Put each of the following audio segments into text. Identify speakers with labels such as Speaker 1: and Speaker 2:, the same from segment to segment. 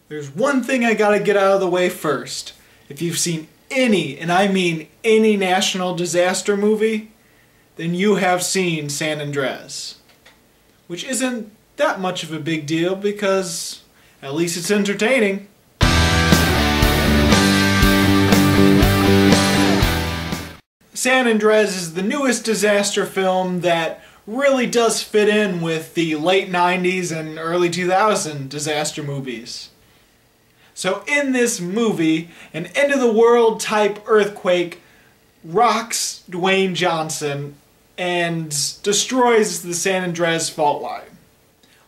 Speaker 1: There's one thing I gotta get out of the way first. If you've seen any, and I mean any, national disaster movie, then you have seen San Andreas. Which isn't that much of a big deal because at least it's entertaining. San Andreas is the newest disaster film that really does fit in with the late 90s and early 2000 disaster movies. So in this movie, an end-of-the-world type earthquake rocks Dwayne Johnson and destroys the San Andreas fault line.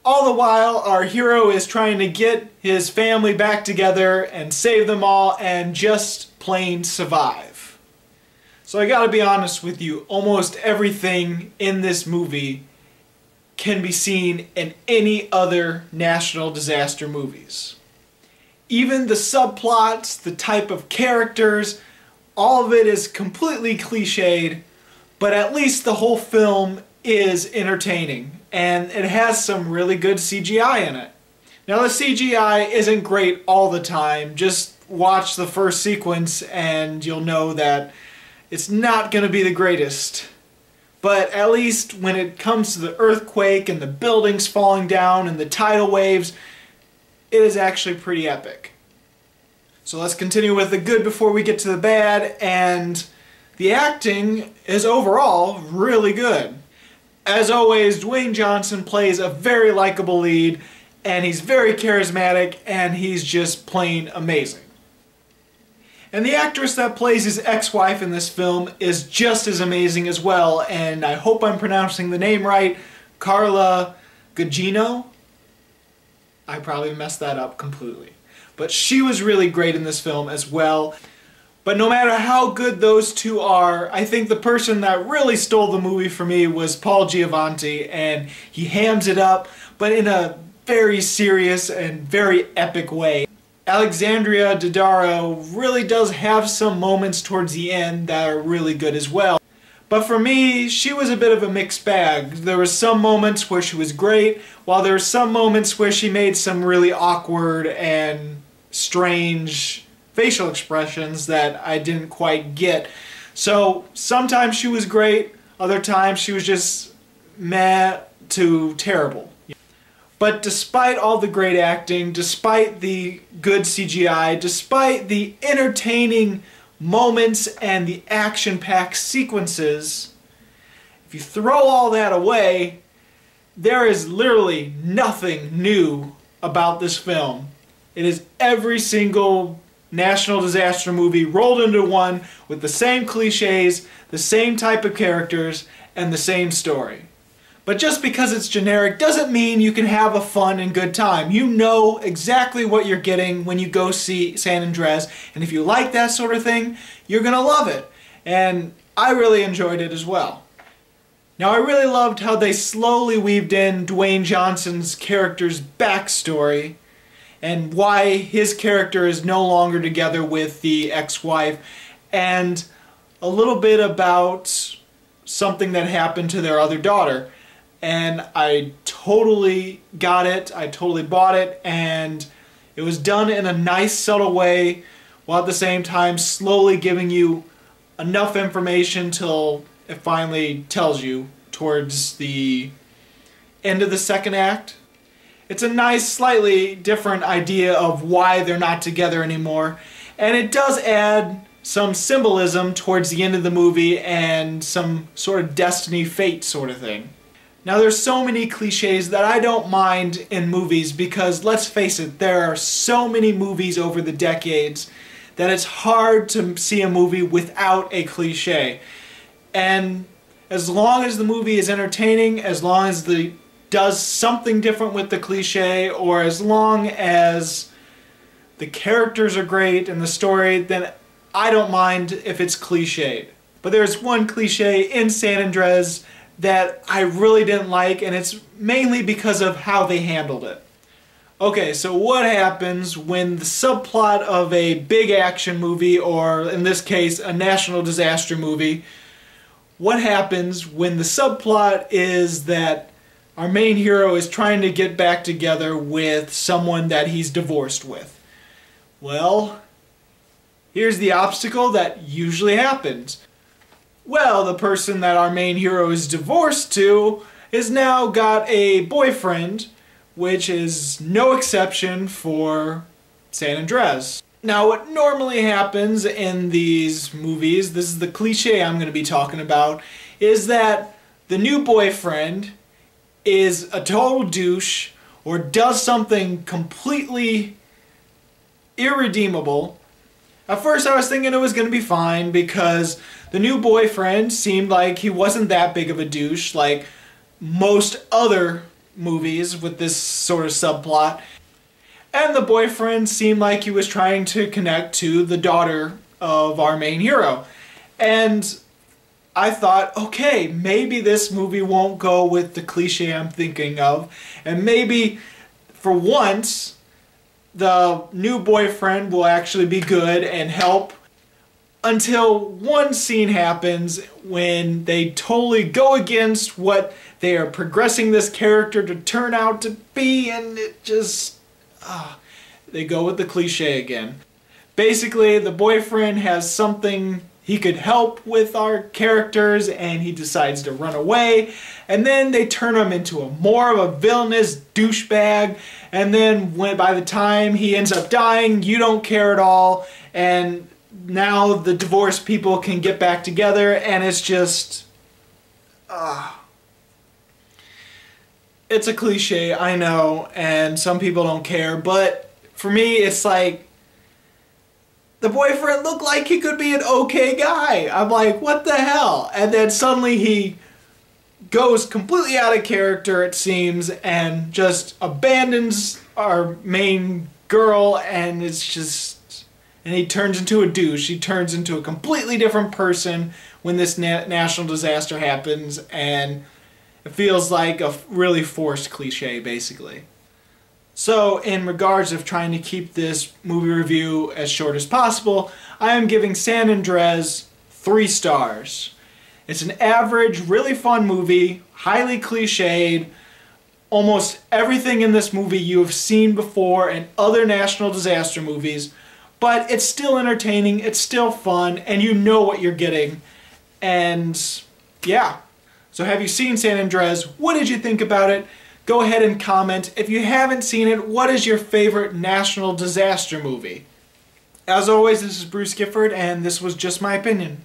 Speaker 1: All the while, our hero is trying to get his family back together and save them all and just plain survive. So I gotta be honest with you, almost everything in this movie can be seen in any other national disaster movies. Even the subplots, the type of characters, all of it is completely cliched, but at least the whole film is entertaining, and it has some really good CGI in it. Now the CGI isn't great all the time, just watch the first sequence and you'll know that it's not going to be the greatest. But at least when it comes to the earthquake and the buildings falling down and the tidal waves, it is actually pretty epic. So let's continue with the good before we get to the bad, and the acting is overall really good. As always, Dwayne Johnson plays a very likable lead, and he's very charismatic, and he's just plain amazing. And the actress that plays his ex-wife in this film is just as amazing as well, and I hope I'm pronouncing the name right, Carla Gugino? I probably messed that up completely. But she was really great in this film as well. But no matter how good those two are, I think the person that really stole the movie for me was Paul Giamatti, and he hams it up, but in a very serious and very epic way. Alexandria Daddario really does have some moments towards the end that are really good as well. But for me, she was a bit of a mixed bag. There were some moments where she was great, while there were some moments where she made some really awkward and strange facial expressions that I didn't quite get. So sometimes she was great, other times she was just meh to terrible. But despite all the great acting, despite the good CGI, despite the entertaining moments and the action-packed sequences, if you throw all that away, there is literally nothing new about this film. It is every single national disaster movie rolled into one with the same cliches, the same type of characters, and the same story. But just because it's generic doesn't mean you can have a fun and good time. You know exactly what you're getting when you go see San Andreas, and if you like that sort of thing, you're gonna love it. And I really enjoyed it as well. Now I really loved how they slowly weaved in Dwayne Johnson's character's backstory and why his character is no longer together with the ex-wife, and a little bit about something that happened to their other daughter. And I totally got it, I totally bought it, and it was done in a nice, subtle way, while at the same time slowly giving you enough information till it finally tells you towards the end of the second act. It's a nice, slightly different idea of why they're not together anymore, and it does add some symbolism towards the end of the movie and some sort of destiny, fate sort of thing. Now there's so many cliches that I don't mind in movies because, let's face it, there are so many movies over the decades that it's hard to see a movie without a cliche. And as long as the movie is entertaining, as long as it does something different with the cliche, or as long as the characters are great and the story, then I don't mind if it's cliched. But there's one cliche in San Andreas that I really didn't like, and it's mainly because of how they handled it. Okay, so what happens when the subplot of a big action movie, or in this case a national disaster movie, what happens when the subplot is that our main hero is trying to get back together with someone that he's divorced with. Well, here's the obstacle that usually happens. Well, the person that our main hero is divorced to has now got a boyfriend, which is no exception for San Andreas. Now, what normally happens in these movies, this is the cliche I'm going to be talking about, is that the new boyfriend is a total douche or does something completely irredeemable. At first I was thinking it was going to be fine because the new boyfriend seemed like he wasn't that big of a douche like most other movies with this sort of subplot. And the boyfriend seemed like he was trying to connect to the daughter of our main hero. And I thought, okay, maybe this movie won't go with the cliche I'm thinking of. And maybe, for once, the new boyfriend will actually be good and help, until one scene happens when they totally go against what they are progressing this character to turn out to be, and it just... they go with the cliche again. Basically, the boyfriend has something he could help with our characters and he decides to run away, and then they turn him into more of a villainous douchebag, and then by the time he ends up dying, you don't care at all, and now the divorced people can get back together, and it's just... It's a cliche, I know, and some people don't care, but for me it's like, the boyfriend looked like he could be an okay guy. I'm like, what the hell? And then suddenly he goes completely out of character, it seems, and just abandons our main girl, and it's just... and he turns into a douche. He turns into a completely different person when this national disaster happens, and it feels like a really forced cliche, basically. So, in regards of trying to keep this movie review as short as possible, I am giving San Andreas 3 stars. It's an average, really fun movie, highly cliched. Almost everything in this movie you have seen before in other national disaster movies, but it's still entertaining, it's still fun, and you know what you're getting. And yeah. So have you seen San Andreas? What did you think about it? Go ahead and comment. If you haven't seen it, what is your favorite national disaster movie? As always, this is BruceGifford, and this was Just My Opinion.